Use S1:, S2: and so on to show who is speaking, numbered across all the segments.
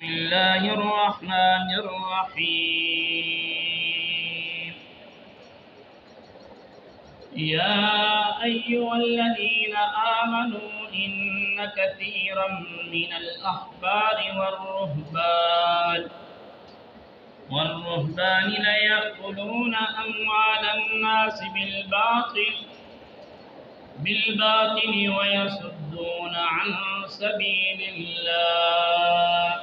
S1: بسم الله الرحمن الرحيم. يا أيها الذين آمنوا إن كثيرا من الأحبار والرهبان ليأكلون أموال الناس بالباطل ويصدون عن سبيل الله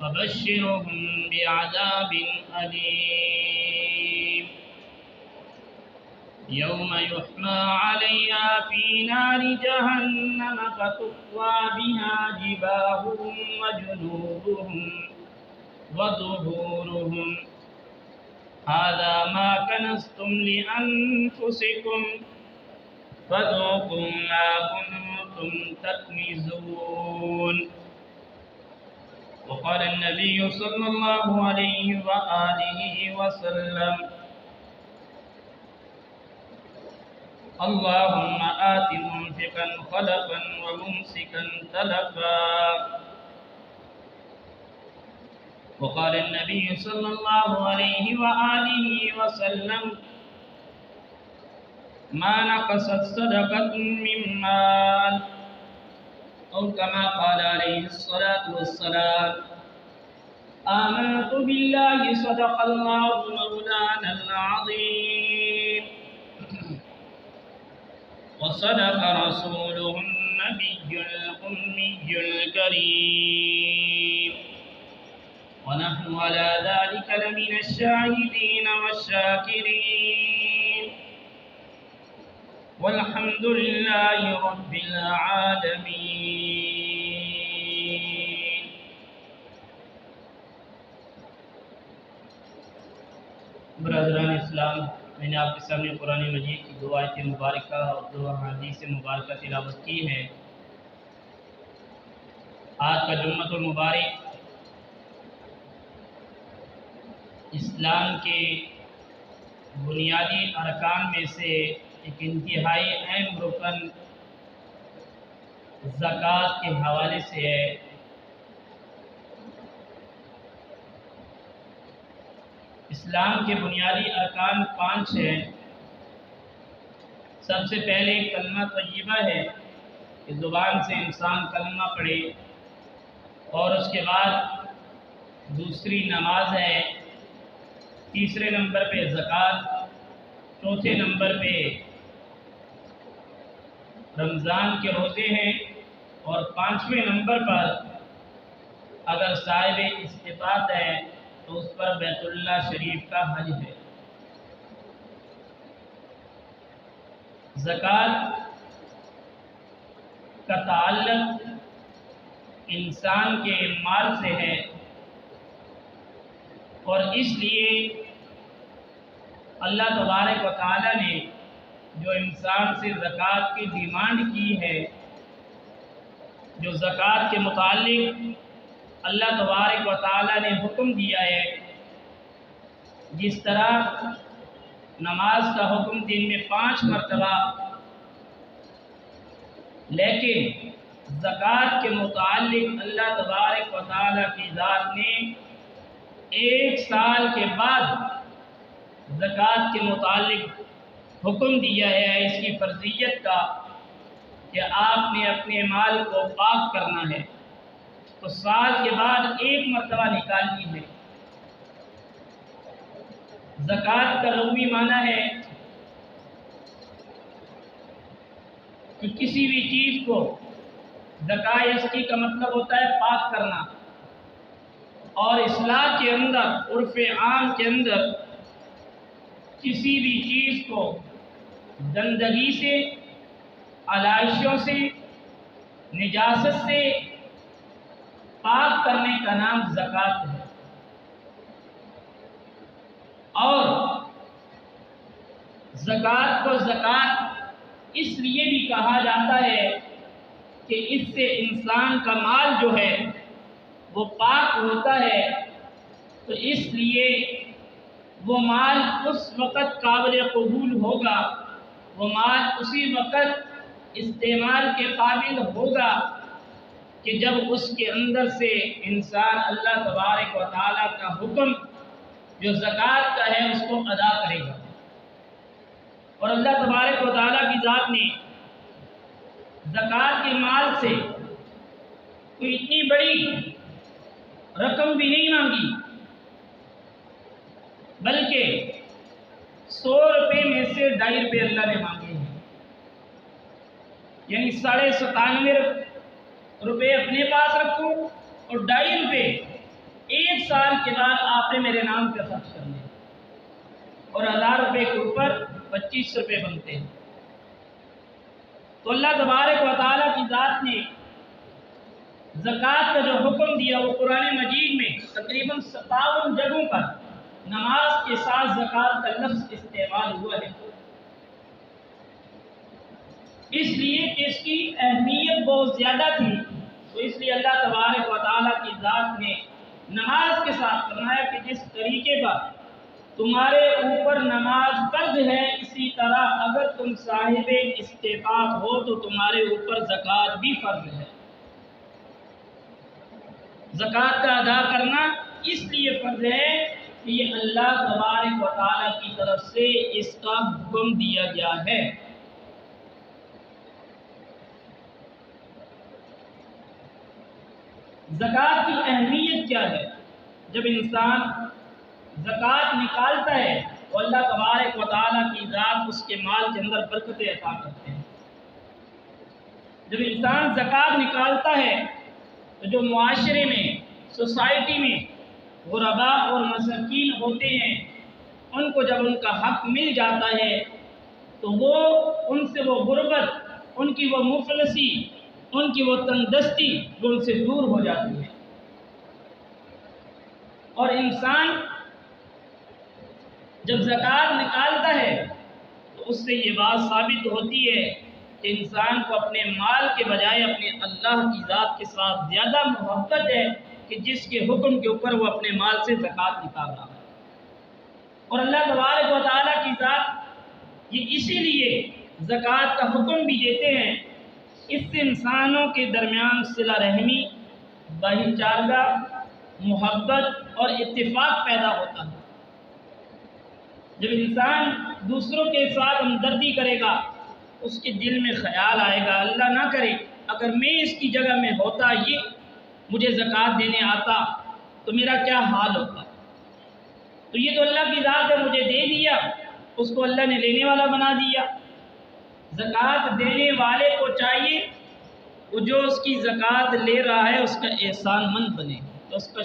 S1: فبشرهم بعذاب أليم يوم يحمى عليها في نار جهنم فتقوى بها جباههم وجنوبهم وظهورهم هذا ما كنزتم لأنفسكم فذوقوا ما كنتم تكنزون. وقال النبي صلى الله عليه وآله وسلم: اللهم آت منفقا خلفا وممسكا تلفا. وقال النبي صلى الله عليه وآله وسلم: ما نقصت صدقة من مال، أو كما قال عليه الصلاة والسلام: آمنت بالله صدق الله مولانا العظيم وصدق رسوله النبي الأمي الكريم ونحن على ذلك لمن الشاهدين والشاكرين والحمد لله رب العالمين. برادران اسلام، میں نے آپ کے سامنے قرآن مجید کی دو آیت مبارکہ اور دو حدیث مبارکہ تلاوت کی ہے. آج کا جمعۃ المبارک اسلام کے بنیادی ارکان میں سے ایک انتہائی اہم رکن زکوٰۃ کے حوالے سے ہے. اسلام کے بنیادی ارکان 5 ہیں. سب سے پہلے کلمہ طیبہ ہے کہ زبان سے انسان کلمہ پڑھے، اور اس کے بعد دوسری نماز ہے، تیسرے نمبر پہ زکوٰۃ، چوتھے نمبر پہ رمضان کے روزے ہیں، اور 5ویں نمبر پر اگر صاحب استطاعت ہے تو اس پر بیت اللہ شریف کا حج ہے. زکوٰۃ کا تعلق انسان کے مال سے ہے، اور اس لیے اللہ تبارک و تعالی نے جو انسان سے زکوٰۃ کی ڈیمانڈ کی ہے، جو زکوٰۃ کے متعلق اللہ تبارک و تعالی نے حکم دیا ہے، جس طرح نماز کا حکم دن میں 5 مرتبہ، لیکن زکوٰۃ کے متعلق اللہ تبارک و تعالی کی ذات نے 1 سال کے بعد زکوٰۃ کے متعلق حکم دیا ہے اس کی فرضیت کا کہ آپ نے اپنے مال کو پاک کرنا ہے، تو سال کے بعد 1 مرتبہ نکالنی ہے. زکوٰۃ کا لغوی معنی ہے کہ کسی بھی چیز کو، زکوٰۃ کا مطلب ہوتا ہے پاک کرنا، اور اصلاح کے اندر، عرف عام کے اندر کسی بھی چیز کو گندگی سے، علائشوں سے، نجاست سے پاک کرنے کا نام زکوٰۃ ہے. اور زکوٰۃ کو زکوٰۃ اس لیے بھی کہا جاتا ہے کہ اس سے انسان کا مال جو ہے وہ پاک ہوتا ہے، تو اس لیے وہ مال اس وقت قابل قبول ہوگا، وہ مال اسی وقت استعمال کے قابل ہوگا کہ جب اس کے اندر سے انسان اللہ تبارک و تعالیٰ کا حکم جو زکوٰۃ کا ہے اس کو ادا کرے گا. اور اللہ تبارک و تعالیٰ کی ذات نے زکوٰۃ کے مال سے کوئی اتنی بڑی رقم بھی نہیں مانگی، بلکہ 100 روپے میں سے 2.5 روپے اللہ نے مانگے ہیں. یعنی 97.5 روپے اپنے پاس رکھو اور 2.5 روپے 1 سال کے بعد آپ نے میرے نام پہ خرچ کرنے، اور 1000 روپے کے اوپر 25 روپے بنتے ہیں. تو اللہ تبارک و تعالیٰ کی ذات نے زکوٰۃ کا جو حکم دیا وہ قرآن مجید میں تقریباً 57 جگہوں پر نماز کے ساتھ زکوٰۃ کا لفظ استعمال ہوا ہے، اس لیے کہ اس کی اہمیت بہت زیادہ تھی. تو اس لیے اللہ تبارک و تعالیٰ کی ذات نے نماز کے ساتھ فرمایا کہ جس طریقے پر تمہارے اوپر نماز فرض ہے، اسی طرح اگر تم صاحب استطاعت ہو تو تمہارے اوپر زکوٰۃ بھی فرض ہے. زکوٰۃ کا ادا کرنا اس لیے فرض ہے کہ یہ اللہ تبارک و تعالیٰ کی طرف سے اس کا حکم دیا گیا ہے. زکوٰۃ کی اہمیت کیا ہے؟ جب انسان زکوٰۃ نکالتا ہے تو اللہ تبارک و تعالیٰ کی ذات اس کے مال کے اندر برکتیں عطا کرتے ہیں. جب انسان زکوٰۃ نکالتا ہے تو جو معاشرے میں، سوسائٹی میں غرباء اور مساکین ہوتے ہیں، ان کو جب ان کا حق مل جاتا ہے تو وہ ان سے وہ غربت، ان کی وہ مفلسی، ان کی وہ تندرستی جو ان سے دور ہو جاتی ہے. اور انسان جب زکوٰۃ نکالتا ہے تو اس سے یہ بات ثابت ہوتی ہے کہ انسان کو اپنے مال کے بجائے اپنے اللہ کی ذات کے ساتھ زیادہ محبت ہے کہ جس کے حکم کے اوپر وہ اپنے مال سے زکوٰۃ نکال رہا ہے. اور اللہ تبارک و تعالیٰ کی ذات یہ اسی لیے زکوٰۃ کا حکم بھی دیتے ہیں، اس سے انسانوں کے درمیان صلہ رحمی، بھائی چارہ، محبت اور اتفاق پیدا ہوتا ہے. جب انسان دوسروں کے ساتھ ہمدردی کرے گا اس کے دل میں خیال آئے گا، اللہ نہ کرے اگر میں اس کی جگہ میں ہوتا، یہ مجھے زکوٰۃ دینے آتا تو میرا کیا حال ہوتا. تو یہ تو اللہ کی ذات ہے، مجھے دے دیا، اس کو اللہ نے لینے والا بنا دیا. زکوٰۃ دینے والے کو چاہیے وہ جو اس کی زکوٰۃ لے رہا ہے اس کا احسان مند بنے، تو اس کا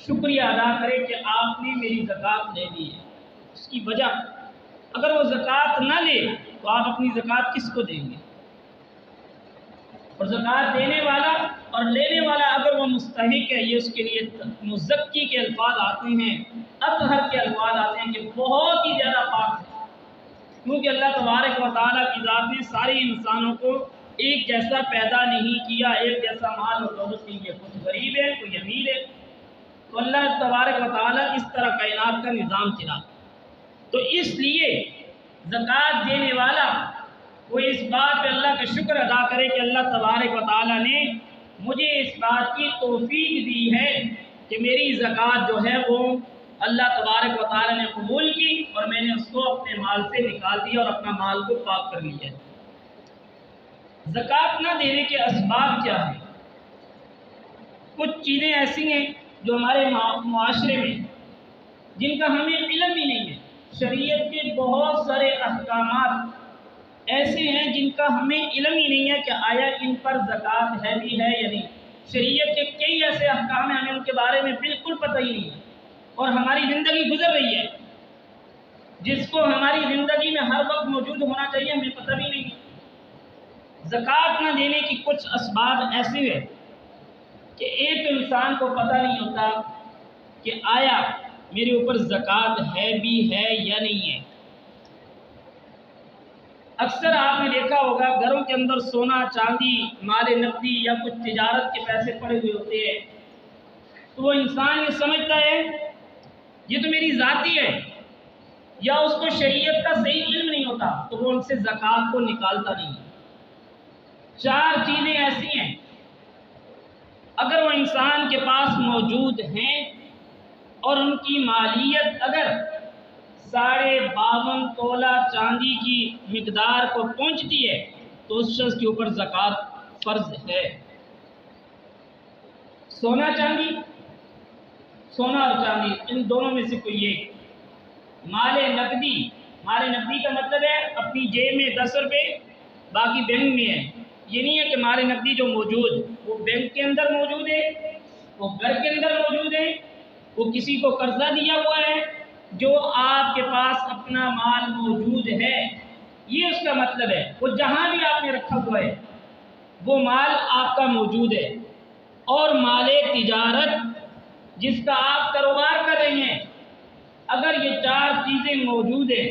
S1: شکریہ ادا کرے کہ آپ نے میری زکوٰۃ لے لی ہے. اس کی وجہ اگر وہ زکوٰۃ نہ لے تو آپ اپنی زکوٰۃ کس کو دیں گے؟ اور زکوٰۃ دینے والا اور لینے والا اگر وہ مستحق ہے، یہ اس کے لیے مزکی کے الفاظ آتے ہیں، اطہر کے الفاظ آتے ہیں کہ بہت ہی زیادہ پاک ہے. کیونکہ اللہ تبارک و تعالیٰ کی ذات نے سارے انسانوں کو ایک جیسا پیدا نہیں کیا، ایک جیسا مال اور دولت نہیں ہے، کچھ غریب ہے، کوئی امیر ہے. تو اللہ تبارک و تعالیٰ اس طرح کائنات کا نظام چلا. تو اس لیے زکوٰۃ دینے والا وہ اس بات پہ اللہ کا شکر ادا کرے کہ اللہ تبارک و تعالیٰ نے مجھے اس بات کی توفیق دی ہے کہ میری زکوٰۃ جو ہے وہ اللہ تبارک و تعالیٰ نے قبول کی اور میں نے اس کو اپنے مال سے نکال دیا اور اپنا مال کو پاک کر لیا. زکوٰۃ نہ دینے کے اسباب کیا ہیں؟ کچھ چیزیں ایسی ہیں جو ہمارے معاشرے میں جن کا ہمیں علم ہی نہیں ہے. شریعت کے بہت سارے احکامات ایسے ہیں جن کا ہمیں علم ہی نہیں ہے کہ آیا ان پر زکوٰۃ ہے بھی ہے یا نہیں. شریعت کے کئی ایسے احکام ہیں ہمیں ان کے بارے میں بالکل پتہ ہی نہیں ہے، اور ہماری زندگی گزر رہی ہے جس کو ہماری زندگی میں ہر وقت موجود ہونا چاہیے، ہمیں پتہ بھی نہیں. زکوٰۃ نہ دینے کی کچھ اسباب ایسے ہیں کہ ایک انسان کو پتہ نہیں ہوتا کہ آیا میرے اوپر زکوٰۃ ہے بھی ہے یا نہیں ہے. اکثر آپ نے دیکھا ہوگا گھروں کے اندر سونا چاندی، مال نقدی یا کچھ تجارت کے پیسے پڑے ہوئے ہوتے ہیں، تو وہ انسان یہ سمجھتا ہے یہ تو میری ذاتی ہے، یا اس کو شریعت کا صحیح علم نہیں ہوتا تو وہ ان سے زکوٰۃ کو نکالتا نہیں. 4 چیزیں ایسی ہیں اگر وہ انسان کے پاس موجود ہیں اور ان کی مالیت اگر 52.5 تولہ چاندی کی مقدار کو پہنچتی ہے تو اس شخص کے اوپر زکوٰۃ فرض ہے۔ سونا اور چاندی ان دونوں میں سے کوئی ایک۔ مال نقدی کا مطلب ہے اپنی جیب میں 10 روپے باقی بینک میں ہے۔ یہ نہیں ہے کہ مال نقدی جو موجود وہ بینک کے اندر موجود ہے، وہ گھر کے اندر موجود ہے، وہ کسی کو قرضہ دیا ہوا ہے، جو آپ کے پاس اپنا مال موجود ہے، یہ اس کا مطلب ہے۔ وہ جہاں بھی آپ نے رکھا ہوا ہے وہ مال آپ کا موجود ہے۔ اور مال تجارت جس کا آپ کاروبار کر رہے ہیں، اگر یہ 4 چیزیں موجود ہیں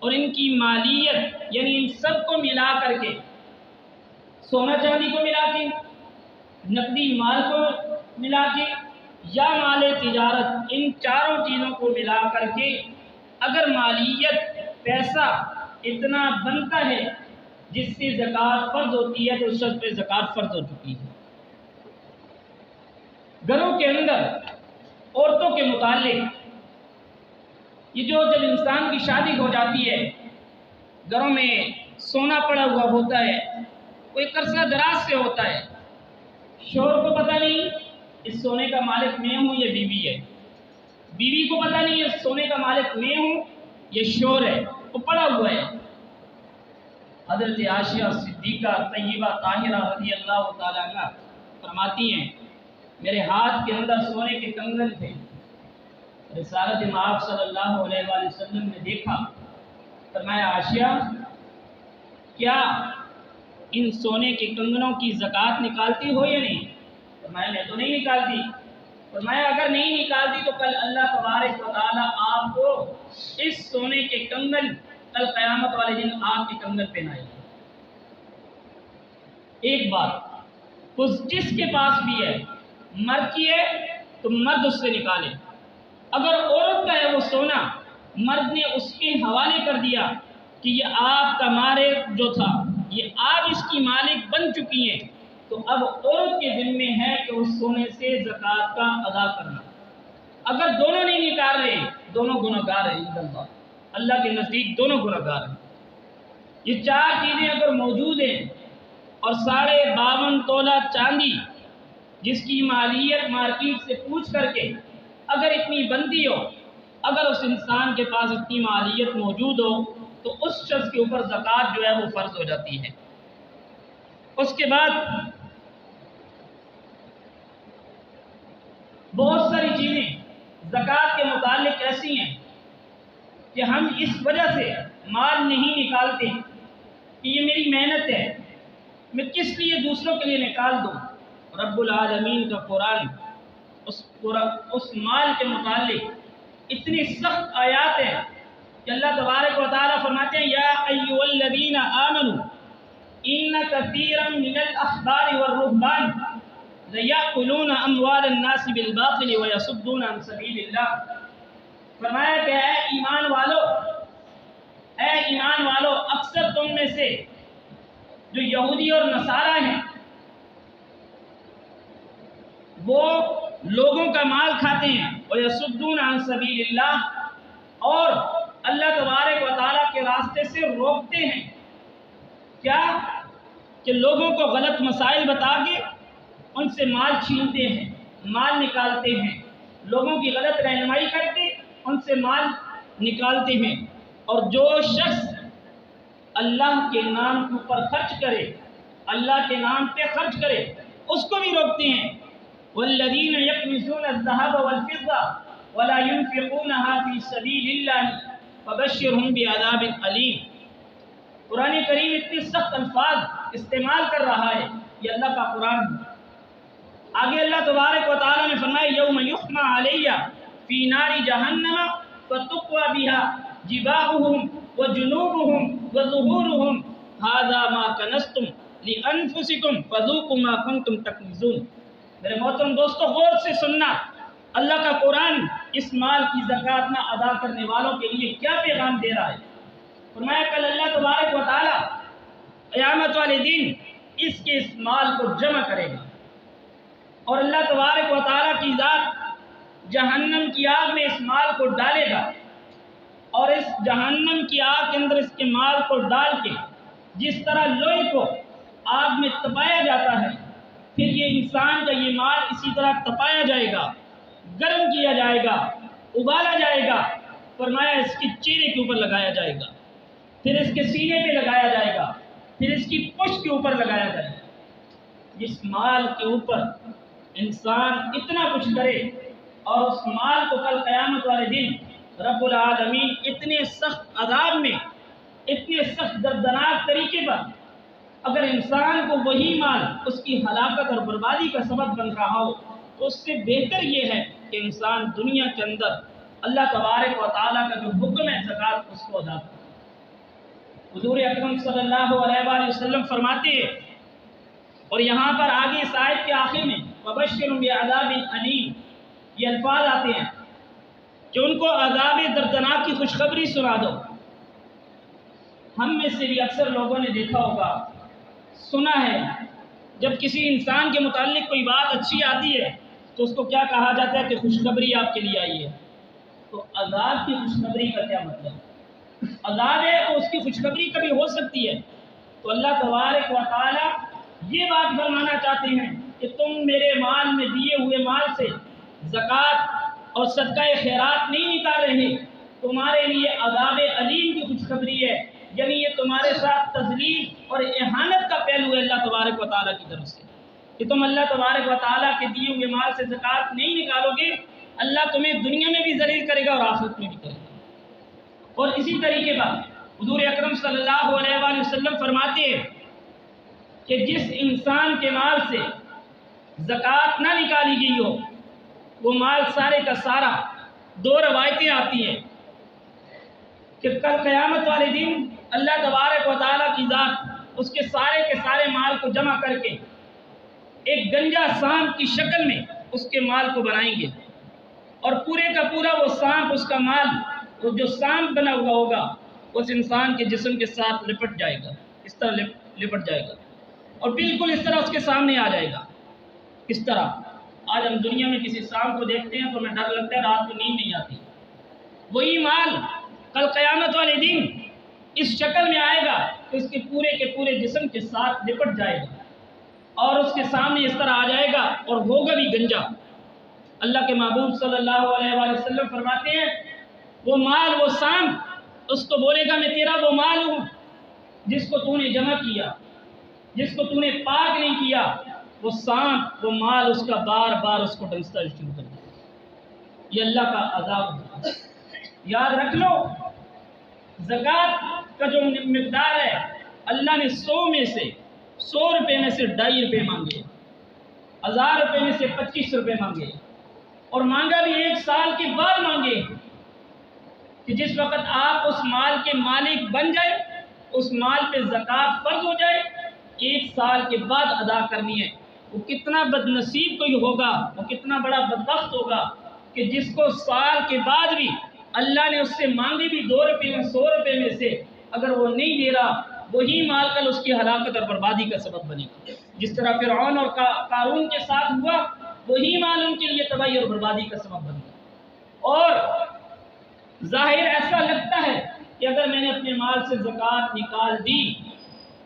S1: اور ان کی مالیت یعنی ان سب کو ملا کر کے، سونا چاندی کو ملا کے، نقدی مال کو ملا کے یا مال تجارت، ان چاروں چیزوں کو ملا کر کے اگر مالیت پیسہ اتنا بنتا ہے جس سے زکوٰۃ فرض ہوتی ہے تو اس شخص پہ زکوٰۃ فرض ہو چکی ہے۔ گھروں کے اندر عورتوں کے متعلق یہ جب انسان کی شادی ہو جاتی ہے، گھروں میں سونا پڑا ہوا ہوتا ہے، کوئی عرصہ دراز سے ہوتا ہے، شوہر کو پتہ نہیں اس سونے کا مالک میں ہوں یہ بیوی ہے، بیوی کو پتہ نہیں اس سونے کا مالک میں ہوں یہ شوہر ہے، وہ پڑا ہوا ہے۔ حضرت عائشہ صدیقہ طیبہ طاہرہ رضی اللہ تعالیٰ عنہ فرماتی ہیں میرے ہاتھ کے اندر سونے کے کنگن تھے، رسالت مآب صلی اللہ علیہ وآلہ وسلم نے دیکھا، فرمایا عائشہ کیا ان سونے کے کنگنوں کی زکوٰۃ نکالتی ہو یا نہیں؟ فرمایا میں تو نہیں نکالتی۔ فرمایا اگر نہیں نکالتی تو کل اللہ تبارک و تعالیٰ آپ کو اس سونے کے کنگن کل قیامت والے دن آپ کے کنگن پہنائے گا۔ ایک بات جس کے پاس بھی ہے، مرد کی ہے تو مرد اس سے نکالے، اگر عورت کا ہے وہ سونا مرد نے اس کے حوالے کر دیا کہ یہ آپ کا مالک جو تھا یہ آپ اس کی مالک بن چکی ہیں، تو اب عورت کے ذمے ہے کہ اس سونے سے زکوٰۃ کا ادا کرنا۔ اگر دونوں نہیں نکال رہے دونوں گنہگار ہیں، اللہ کے نزدیک دونوں گنہگار ہیں۔ یہ 4 چیزیں اگر موجود ہیں اور 52.5 تولہ چاندی جس کی مالیت مارکیٹ سے پوچھ کر کے اگر اتنی بنتی ہو، اگر اس انسان کے پاس اتنی مالیت موجود ہو تو اس شخص کے اوپر زکوٰۃ جو ہے وہ فرض ہو جاتی ہے۔ اس کے بعد بہت ساری چیزیں زکوٰۃ کے متعلق ایسی ہیں کہ ہم اس وجہ سے مال نہیں نکالتے کہ یہ میری محنت ہے، میں کس لیے دوسروں کے لیے نکال دوں۔ رب العالمین کا قرآن اس مال کے متعلق اتنی سخت آیات ہیں کہ اللہ تبارک و تعالیٰ فرماتے ہیں یا ایھا الذین آمنوا ان کثیرا من الاحبار والرہبان لیأکلون اموال الناس بالباطل ویصدون عن سبیل اللہ۔ فرمایا کہ اے ایمان والو اکثر تم میں سے جو یہودی اور نصارہ ہیں وہ لوگوں کا مال کھاتے ہیں وَيَصُدُّونَ عَن سَبِيلِ اللَّهِ، اور اللہ تبارک و تعالیٰ کے راستے سے روکتے ہیں۔ کیا کہ لوگوں کو غلط مسائل بتا کے ان سے مال چھینتے ہیں، مال نکالتے ہیں، لوگوں کی غلط رہنمائی کر کے ان سے مال نکالتے ہیں۔ اور جو شخص اللہ کے نام کے اوپر خرچ کرے، اللہ کے نام پہ خرچ کرے، اس کو بھی روکتے ہیں۔ والذین یکنزون الذهب والفضة ولا ينفقونها في سبيل الله فبشرهم بعذاب علیم۔ قرآن کریم اتنے سخت الفاظ استعمال کر رہا ہے، یہ اللہ کا قرآن ہے۔ آگے اللہ تبارک و تعالیٰ نے فرمایا یوم یحمى علی فی نار جہنم فتقوی بها جباہهم وجنوبهم وظہورهم ھذا ما کنزتم لانفسکم فذوقوا ما کنتم تکنزون۔ میرے محترم دوستو غور سے سننا، اللہ کا قرآن اس مال کی زکوٰۃ نہ ادا کرنے والوں کے لیے کیا پیغام دے رہا ہے۔ فرمایا کل اللہ تبارک و تعالیٰ قیامت والے دن اس مال کو جمع کرے گا، اور اللہ تبارک و تعالیٰ کی ذات جہنم کی آگ میں اس مال کو ڈالے گا، اور اس جہنم کی آگ کے اندر اس کے مال کو ڈال کے جس طرح لوہے کو آگ میں تپایا جاتا ہے، پھر یہ انسان کا یہ مال اسی طرح تپایا جائے گا، گرم کیا جائے گا، ابالا جائے گا۔ فرمایا اس کے چہرے کے اوپر لگایا جائے گا، پھر اس کے سینے پہ لگایا جائے گا، پھر اس کی پشت کے اوپر لگایا جائے گا۔ جس مال کے اوپر انسان اتنا کچھ کرے اور اس مال کو کل قیامت والے دن رب العالمین اتنے سخت عذاب میں، اتنے سخت دردناک طریقے پر، اگر انسان کو وہی مال اس کی ہلاکت اور بربادی کا سبب بن رہا ہو تو اس سے بہتر یہ ہے کہ انسان دنیا کے اندر اللہ تبارک و تعالیٰ کا جو حکم ہے زکوٰۃ اس کو ادا کرے۔ حضور اکرم صلی اللہ علیہ وآلہ وسلم فرماتے ہیں، اور یہاں پر آگے اس آیت کے آخر میں وَبَشِّرْهُم بِعَذَابٍ أَلِيمٍ یہ الفاظ آتے ہیں کہ ان کو عذاب دردناک کی خوشخبری سنا دو۔ ہم میں سے بھی اکثر لوگوں نے دیکھا ہوگا، سنا ہے، جب کسی انسان کے متعلق کوئی بات اچھی آتی ہے تو اس کو کیا کہا جاتا ہے کہ خوشخبری آپ کے لیے آئی ہے۔ تو عذاب کی خوشخبری کا کیا مطلب؟ عذاب ہے تو اس کی خوشخبری کبھی ہو سکتی ہے۔ تو اللہ تبارک و تعالیٰ یہ بات فرمانا چاہتے ہیں کہ تم میرے مال میں دیے ہوئے مال سے زکوٰۃ اور صدقہ خیرات نہیں نکال رہے، تمہارے لیے عذاب علیم کی خوشخبری ہے، یعنی یہ تمہارے ساتھ تذلیل اور اہانت کا پہلو ہے اللہ تبارک و تعالیٰ کی طرف سے، کہ تم اللہ تبارک و تعالیٰ کے دیے ہوئے مال سے زکوٰۃ نہیں نکالو گے، اللہ تمہیں دنیا میں بھی ذلیل کرے گا اور آخرت میں بھی کرے گا۔ اور اسی طریقے پر حضور اکرم صلی اللہ علیہ وآلہ وسلم فرماتے ہیں کہ جس انسان کے مال سے زکوٰۃ نہ نکالی گئی ہو وہ مال سارے کا سارا، دو روایتیں آتی ہیں کہ کل قیامت والے دن اللہ تبارک و تعالیٰ کی ذات اس کے سارے مال کو جمع کر کے ایک گنجا سانپ کی شکل میں اس کے مال کو بنائیں گے، اور پورے کا پورا وہ سانپ، اس کا مال، وہ جو سانپ بنا ہوا ہوگا اس انسان کے جسم کے ساتھ لپٹ جائے گا، اس طرح لپٹ جائے گا اور بالکل اس طرح اس کے سامنے آ جائے گا۔ اس طرح آج ہم دنیا میں کسی سانپ کو دیکھتے ہیں تو ہمیں ڈر لگتا ہے، رات کو نیند نہیں آتی۔ وہی مال کل قیامت والے دن اس شکل میں آئے گا کہ اس کے پورے جسم کے ساتھ لپٹ جائے گا اور اس کے سامنے اس طرح آ جائے گا اور ہوگا بھی گنجا۔ اللہ کے محبوب صلی اللہ علیہ وآلہ وسلم فرماتے ہیں وہ مال، وہ سانپ اس کو بولے گا میں تیرا وہ مال ہوں جس کو تو نے جمع کیا، جس کو تو نے پاک نہیں کیا۔ وہ سانپ، وہ مال اس کا بار بار اس کو ڈنستا شروع کر دیا۔ یہ اللہ کا عذاب ہے۔ یاد رکھ لو، زکوٰۃ کا جو مقدار ہے اللہ نے 100 میں سے 100 روپے میں سے 2.5 روپے مانگے، 1000 روپے میں سے 25 روپے مانگے، اور مانگا بھی 1 سال کے بعد مانگے کہ جس وقت آپ اس مال کے مالک بن جائے، اس مال پہ زکوٰۃ فرض ہو جائے، 1 سال کے بعد ادا کرنی ہے۔ وہ کتنا بد نصیب کوئی ہوگا، وہ کتنا بڑا بدبخت ہوگا کہ جس کو سال کے بعد بھی اللہ نے اس سے مانگی بھی 2 روپے میں 100 روپے میں سے، اگر وہ نہیں دے رہا، وہی مال کل اس کی ہلاکت اور بربادی کا سبب بنے گا۔ جس طرح فرعون اور قارون کے ساتھ ہوا، وہی مال ان کے لیے تباہی اور بربادی کا سبب بن گیا۔ اور ظاہر ایسا لگتا ہے کہ اگر میں نے اپنے مال سے زکوٰۃ نکال دی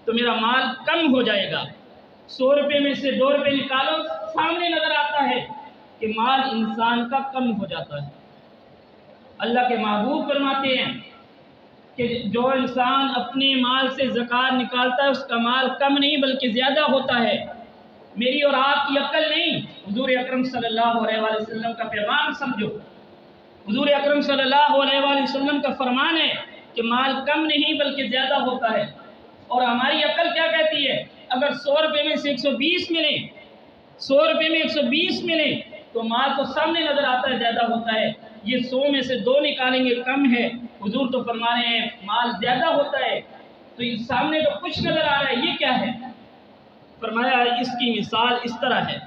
S1: تو میرا مال کم ہو جائے گا، 100 روپے میں سے 2 روپے نکالو، سامنے نظر آتا ہے کہ مال انسان کا کم ہو جاتا ہے۔ اللہ کے محبوب فرماتے ہیں کہ جو انسان اپنے مال سے زکوٰۃ نکالتا ہے اس کا مال کم نہیں بلکہ زیادہ ہوتا ہے۔ میری اور آپ کی عقل نہیں، حضور اکرم صلی اللہ علیہ وآلہ وسلم کا پیغام سمجھو۔ حضور اکرم صلی اللہ علیہ وآلہ وسلم کا فرمان ہے کہ مال کم نہیں بلکہ زیادہ ہوتا ہے، اور ہماری عقل کیا کہتی ہے؟ اگر 100 روپے میں سے 120 ملے، 100 روپے میں 120 ملے تو مال تو سامنے نظر آتا ہے زیادہ ہوتا ہے، یہ 100 میں سے 2 نکالیں گے کم ہے، حضور تو فرما رہے ہیں مال زیادہ ہوتا ہے، تو یہ سامنے تو کچھ نظر آ رہا ہے، یہ کیا ہے؟ فرمایا اس کی مثال اس طرح ہے،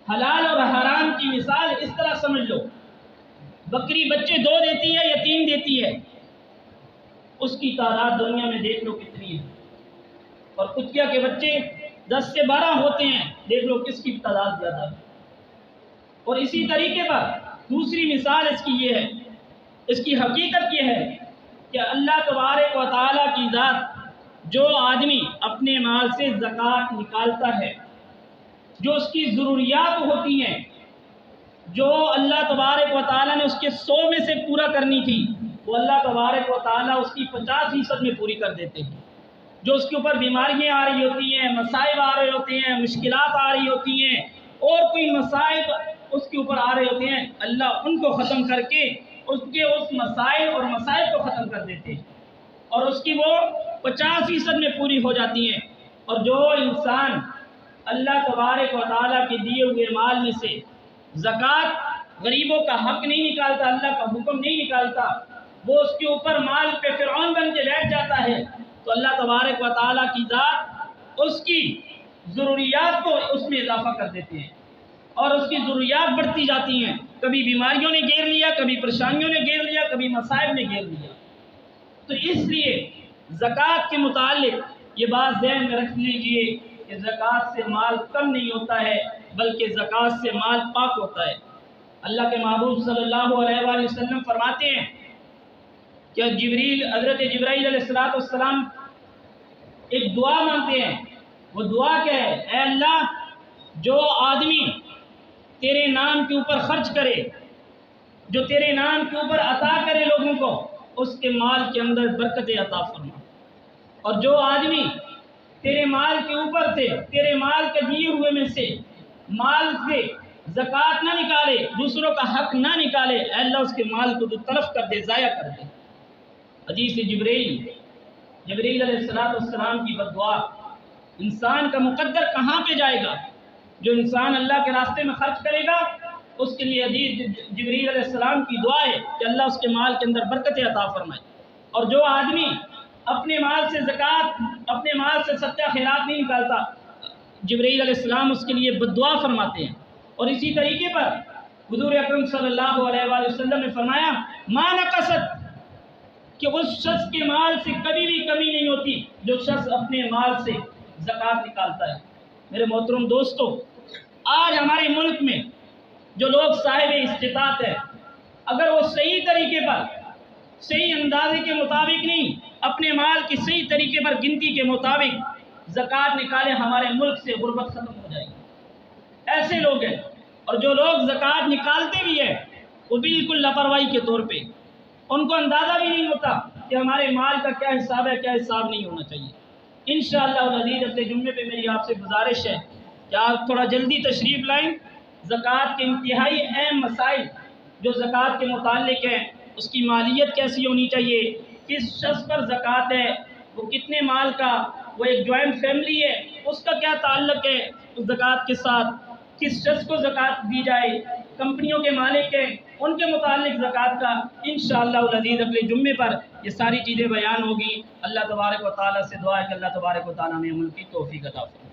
S1: حلال اور حرام کی مثال اس طرح سمجھ لو، بکری بچے 2 دیتی ہے یا 3 دیتی ہے، اس کی تعداد دنیا میں دیکھ لو کتنی ہے، اور کتیا کے بچے 10 سے 12 ہوتے ہیں، دیکھ لو کس کی تعداد زیادہ ہے۔ اور اسی طریقے پر دوسری مثال اس کی یہ ہے، اس کی حقیقت یہ ہے کہ اللہ تبارک و تعالیٰ کی ذات، جو آدمی اپنے مال سے زکوٰۃ نکالتا ہے، جو اس کی ضروریات ہوتی ہیں، جو اللہ تبارک و تعالیٰ نے اس کے 100 میں سے پورا کرنی تھی، وہ اللہ تبارک و تعالیٰ اس کی 50% میں پوری کر دیتے ہیں۔ جو اس کے اوپر بیماریاں آ رہی ہوتی ہیں، مصائب آ رہے ہوتے ہیں، مشکلات آ رہی ہوتی ہیں، اور کوئی مصائب اس کے اوپر آ رہے ہوتے ہیں، اللہ ان کو ختم کر کے اس مسائل اور مصائب کو ختم کر دیتے ہیں، اور اس کی وہ 50% میں پوری ہو جاتی ہیں۔ اور جو انسان اللہ تبارک و تعالیٰ کے دیے ہوئے مال میں سے زکوٰۃ، غریبوں کا حق نہیں نکالتا، اللہ کا حکم نہیں نکالتا، وہ اس کے اوپر مال پہ فرعون بن کے بیٹھ جاتا ہے، تو اللہ تبارک و تعالیٰ کی ذات اس کی ضروریات کو اس میں اضافہ کر دیتے ہیں، اور اس کی ضروریات بڑھتی جاتی ہیں۔ کبھی بیماریوں نے گھیر لیا، کبھی پریشانیوں نے گھیر لیا، کبھی مصائب نے گھیر لیا۔ تو اس لیے زکوٰۃ کے متعلق یہ بات ذہن میں رکھ لیجئے کہ زکوٰۃ سے مال کم نہیں ہوتا ہے، بلکہ زکوٰۃ سے مال پاک ہوتا ہے۔ اللہ کے محبوب صلی اللہ علیہ وآلہ وسلم فرماتے ہیں کہ حضرت جبرائیل علیہ السلام ایک دعا مانگتے ہیں۔ وہ دعا کیا ہے؟ اے اللہ، جو آدمی تیرے نام کے اوپر خرچ کرے، جو تیرے نام کے اوپر عطا کرے لوگوں کو، اس کے مال کے اندر برکت عطا فرما، اور جو آدمی تیرے مال کے اوپر سے، تیرے مال کے دیے ہوئے میں سے مال سے زکوٰۃ نہ نکالے، دوسروں کا حق نہ نکالے، اے اللہ اس کے مال کو تو تلف کر دے، ضائع کر دے۔ حدیث جبرائیل علیہ السلام کی بددعا۔ انسان کا مقدر کہاں پہ جائے گا؟ جو انسان اللہ کے راستے میں خرچ کرے گا، اس کے لیے حدیث جبرائیل علیہ السلام کی دعا ہے کہ اللہ اس کے مال کے اندر برکت عطا فرمائے۔ اور جو آدمی اپنے مال سے زکوٰۃ، اپنے مال سے صدقہ خیرات نہیں نکالتا، جبرائیل علیہ السلام اس کے لیے بددعا فرماتے ہیں۔ اور اسی طریقے پر حضور اکرم صلی اللہ علیہ وآلہ وسلم نے فرمایا، ما نقصت، کہ اس شخص کے مال سے کبھی بھی کمی نہیں ہوتی جو شخص اپنے مال سے زکوٰۃ نکالتا ہے۔ میرے محترم دوستو، آج ہمارے ملک میں جو لوگ صاحب استطاعت ہے، اگر وہ صحیح طریقے پر، صحیح اندازے کے مطابق نہیں، اپنے مال کی صحیح طریقے پر گنتی کے مطابق زکوٰۃ نکالے، ہمارے ملک سے غربت ختم ہو جائے گی۔ ایسے لوگ ہیں، اور جو لوگ زکوٰۃ نکالتے بھی ہیں وہ بالکل لاپرواہی کے طور پہ، ان کو اندازہ بھی نہیں ہوتا کہ ہمارے مال کا کیا حساب ہے، کیا حساب نہیں ہونا چاہیے۔ انشاءاللہ العزیز اگلے جمعے پہ میری آپ سے گزارش ہے کہ آپ تھوڑا جلدی تشریف لائیں۔ زکوٰۃ کے انتہائی اہم مسائل جو زکوٰۃ کے متعلق ہیں، اس کی مالیت کیسی ہونی چاہیے، کس شخص پر زکوٰۃ ہے، وہ کتنے مال کا، وہ ایک جوائنٹ فیملی ہے، اس کا کیا تعلق ہے زکوٰۃ کے ساتھ، کس شخص کو زکوٰۃ دی جائے، کمپنیوں کے مالک ہیں ان کے متعلق زکوٰۃ کا، انشاءاللہ العزیز اگلے جمعے پر یہ ساری چیزیں بیان ہوگی۔ اللہ تبارک و تعالیٰ سے دعا ہے کہ اللہ تبارک و تعالیٰ میں عمل کی توفیق عطا فرمائے۔